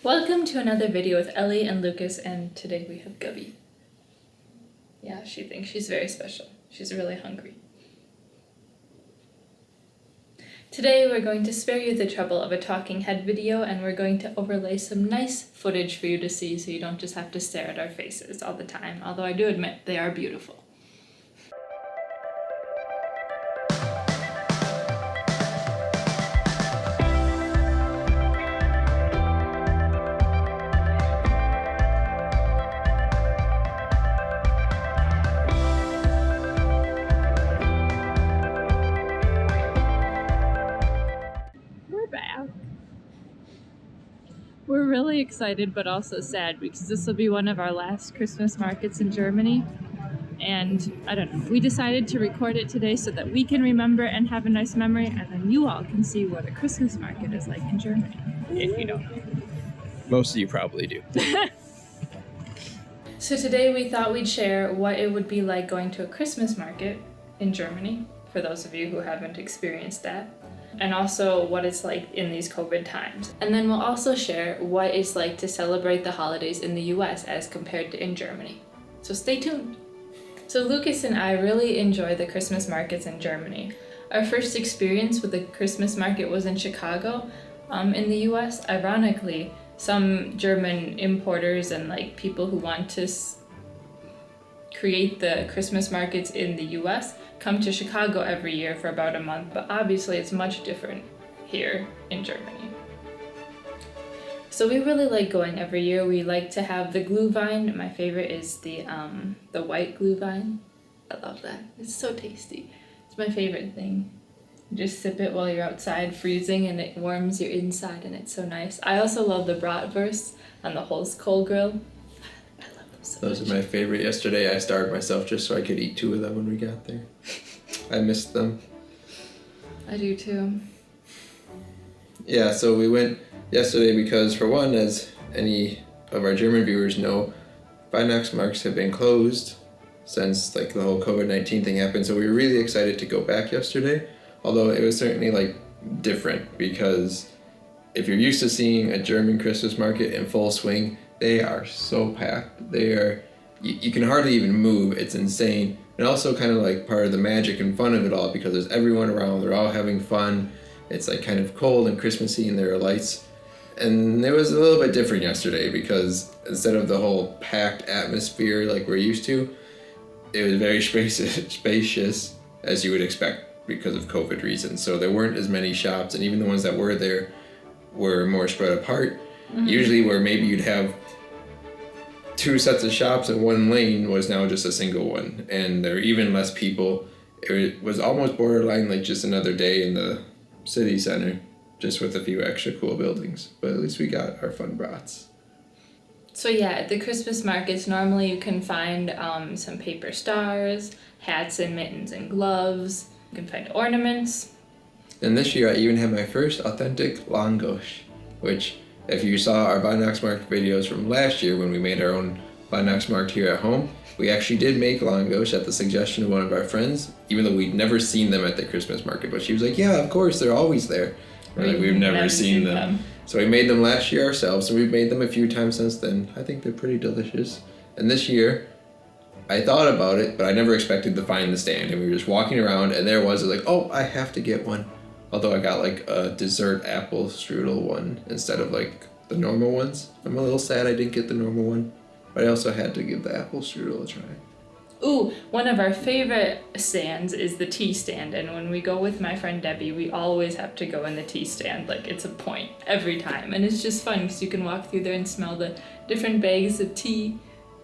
Welcome to another video with Ellie and Lucas, and today we have Gubby. Yeah, she thinks she's very special. She's really hungry. Today we're going to spare you the trouble of a talking head video, and we're going to overlay some nice footage for you to see so you don't just have to stare at our faces all the time, although I do admit they are beautiful. We're really excited but also sad because this will be one of our last Christmas markets in Germany, and I don't know, we decided to record it today so that we can remember and have a nice memory, and then you all can see what a Christmas market is like in Germany, if you don't know. Most of you probably do. So today we thought we'd share what it would be like going to a Christmas market in Germany, for those of you who haven't experienced that, and also what it's like in these COVID times. And then we'll also share what it's like to celebrate the holidays in the US as compared to in Germany. So stay tuned. So Lucas and I really enjoy the Christmas markets in Germany. Our first experience with the Christmas market was in Chicago, in the US. Ironically, some German importers and like people who want to create the Christmas markets in the US come to Chicago every year for about a month, but obviously it's much different here in Germany. So we really like going every year. We like to have the Glühwein. My favorite is the white Glühwein. I love that. It's so tasty. It's my favorite thing. You just sip it while you're outside freezing and it warms your inside and it's so nice. I also love the bratwurst on the Holzkohl grill. Those are my favorite. Yesterday I starved myself just so I could eat 2 of them when we got there. I missed them. I do too. Yeah, so we went yesterday because, for one, as any of our German viewers know, Weihnachtsmarkts have been closed since like the whole COVID-19 thing happened, so we were really excited to go back yesterday, although it was certainly like different because if you're used to seeing a German Christmas market in full swing, they are so packed. You can hardly even move. It's insane. And also kind of like part of the magic and fun of it all because there's everyone around. They're all having fun. It's like kind of cold and Christmassy and there are lights. And it was a little bit different yesterday because instead of the whole packed atmosphere like we're used to, it was very spacious as you would expect because of COVID reasons. So there weren't as many shops, and even the ones that were there were more spread apart. Mm-hmm. Usually where maybe you'd have 2 sets of shops in one lane was now just a single one, and there were even less people. It was almost borderline like just another day in the city center, just with a few extra cool buildings, but at least we got our fun brats. So yeah, at the Christmas markets normally you can find some paper stars, hats and mittens and gloves. You can find ornaments. And this year I even had my first authentic langosch, which if you saw our Weihnachtsmarkt videos from last year when we made our own Weihnachtsmarkt here at home, we actually did make langosch at the suggestion of one of our friends, even though we'd never seen them at the Christmas market. But she was like, yeah, of course, they're always there. We've never seen them. So we made them last year ourselves, and we've made them a few times since then. I think they're pretty delicious. And this year, I thought about it, but I never expected to find the stand. And we were just walking around, and there was like, oh, I have to get one. Although I got like a dessert apple strudel one instead of like the normal ones. I'm a little sad I didn't get the normal one, but I also had to give the apple strudel a try. Ooh, one of our favorite stands is the tea stand, and when we go with my friend Debbie, we always have to go in the tea stand. Like, it's a point every time, and it's just fun because you can walk through there and smell the different bags of tea.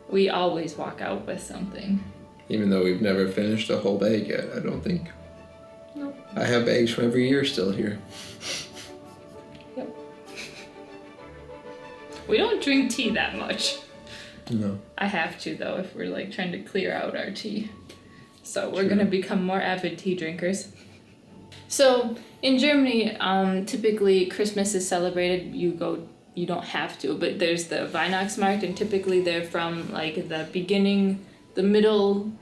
We always walk out with something. Even though we've never finished a whole bag yet, I don't think. Nope. I have bags from every year still here. Yep. We don't drink tea that much. No. I have to, though, if we're like trying to clear out our tea. So we're gonna become more avid tea drinkers. So in Germany, typically Christmas is celebrated. You don't have to, but there's the Weihnachtsmarkt, and typically they're from like the middle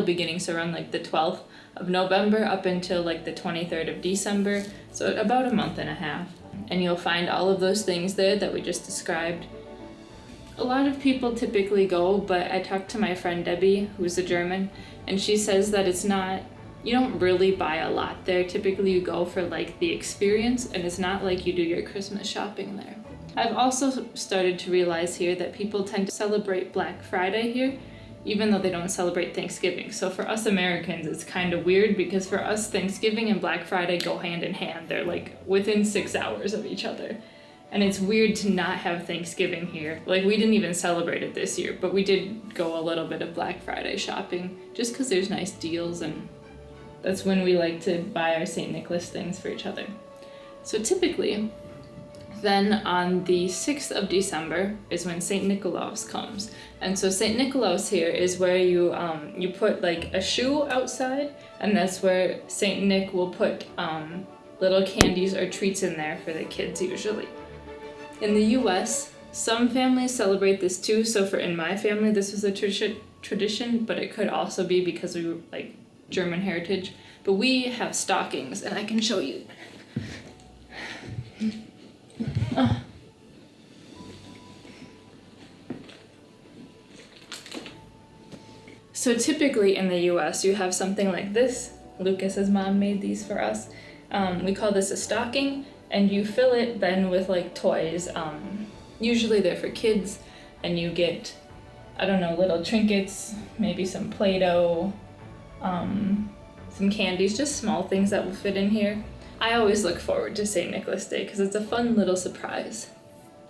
beginning, so around like the 12th of November up until like the 23rd of December, so about a month and a half. and you'll find all of those things there that we just described. A lot of people typically go, but I talked to my friend Debbie, who's a German, and she says that you don't really buy a lot there. Typically you go for like the experience, and it's not like you do your Christmas shopping there. I've also started to realize here that people tend to celebrate Black Friday here, even though they don't celebrate Thanksgiving. So for us Americans, it's kind of weird because for us, Thanksgiving and Black Friday go hand in hand. They're like within 6 hours of each other. And it's weird to not have Thanksgiving here. Like, we didn't even celebrate it this year, but we did go a little bit of Black Friday shopping just because there's nice deals, and that's when we like to buy our St. Nicholas things for each other. So typically, then on the 6th of December is when St. Nicolaus comes. And so St. Nicolaus here is where you put like a shoe outside, and that's where St. Nick will put little candies or treats in there for the kids usually. In the US, some families celebrate this too. So in my family, this was a tradition, but it could also be because we were like German heritage. But we have stockings, and I can show you. So typically in the US, you have something like this. Lucas's mom made these for us. We call this a stocking, and you fill it then with like toys. Usually they're for kids, and you get, I don't know, little trinkets, maybe some Play-Doh, some candies, just small things that will fit in here. I always look forward to St. Nicholas Day because it's a fun little surprise.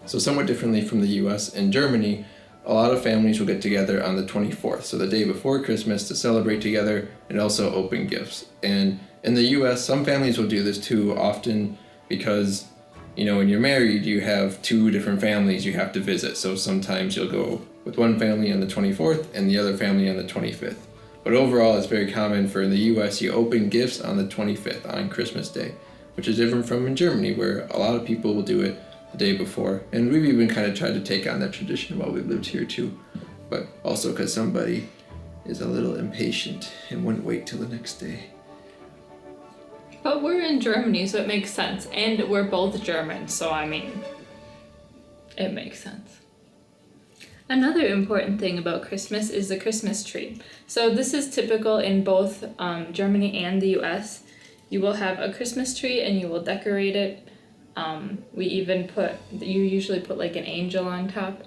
So somewhat differently from the US, in Germany, a lot of families will get together on the 24th, so the day before Christmas, to celebrate together and also open gifts. And in the US, some families will do this too, often because, you know, when you're married, you have two different families you have to visit. So sometimes you'll go with one family on the 24th and the other family on the 25th. But overall, it's very common for in the US, you open gifts on the 25th, on Christmas Day, which is different from in Germany, where a lot of people will do it the day before. And we've even kind of tried to take on that tradition while we've lived here too. But also because somebody is a little impatient and wouldn't wait till the next day. But we're in Germany, so it makes sense. And we're both German, so I mean, it makes sense. Another important thing about Christmas is the Christmas tree. So this is typical in both Germany and the US. You will have a Christmas tree and you will decorate it. You usually put like an angel on top.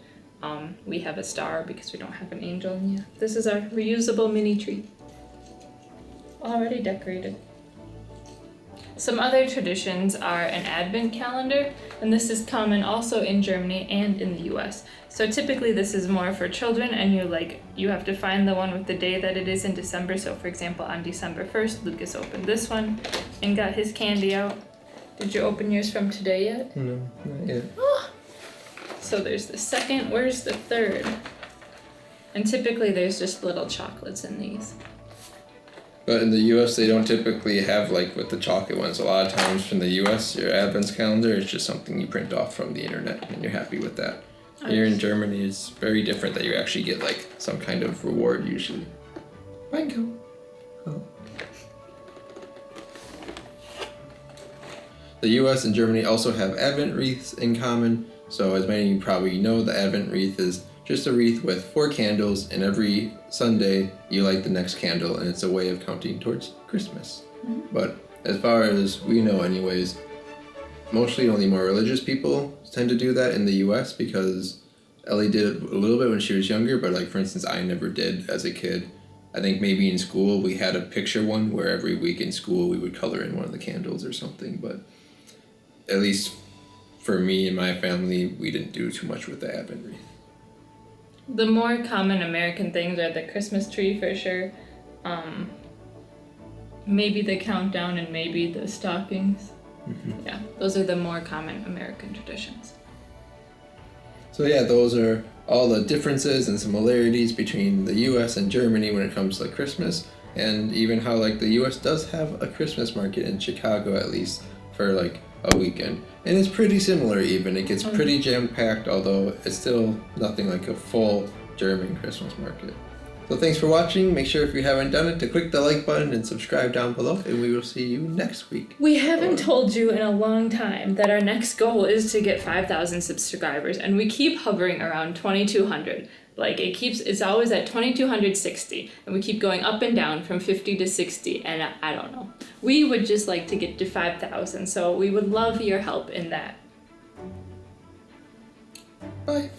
We have a star because we don't have an angel. And yeah, this is our reusable mini tree. Already decorated. Some other traditions are an advent calendar, and this is common also in Germany and in the US. So typically this is more for children, and you have to find the one with the day that it is in December. So for example, on December 1st, Lucas opened this one and got his candy out. Did you open yours from today yet? No, not yet. So there's the second, where's the third? And typically there's just little chocolates in these. But in the US, they don't typically have like with the chocolate ones. A lot of times from the US, your Advent calendar is just something you print off from the internet and you're happy with that. Here in Germany, it's very different that you actually get like some kind of reward usually. Bingo. Oh. The US and Germany also have Advent wreaths in common. So as many of you probably know, the Advent wreath is just a wreath with 4 candles, and every Sunday you light the next candle, and it's a way of counting towards Christmas. Mm-hmm. But as far as we know anyways, mostly only more religious people tend to do that in the US, because Ellie did it a little bit when she was younger, but like for instance, I never did as a kid. I think maybe in school we had a picture one where every week in school we would color in one of the candles or something, but at least for me and my family, we didn't do too much with the Advent wreath. The more common American things are the Christmas tree for sure, maybe the countdown, and maybe the stockings. Mm-hmm. Yeah, those are the more common American traditions. So yeah, those are all the differences and similarities between the US and Germany when it comes to like Christmas, and even how like the US does have a Christmas market in Chicago at least for like a weekend. And it's pretty similar even. It gets pretty jam-packed, although it's still nothing like a full German Christmas market. So thanks for watching. Make sure if you haven't done it to click the like button and subscribe down below, and we will see you next week. We haven't told you in a long time that our next goal is to get 5,000 subscribers, and we keep hovering around 2,200. Like it's always at 2,260, and we keep going up and down from 50 to 60, and I don't know. We would just like to get to 5,000, so we would love your help in that. Bye.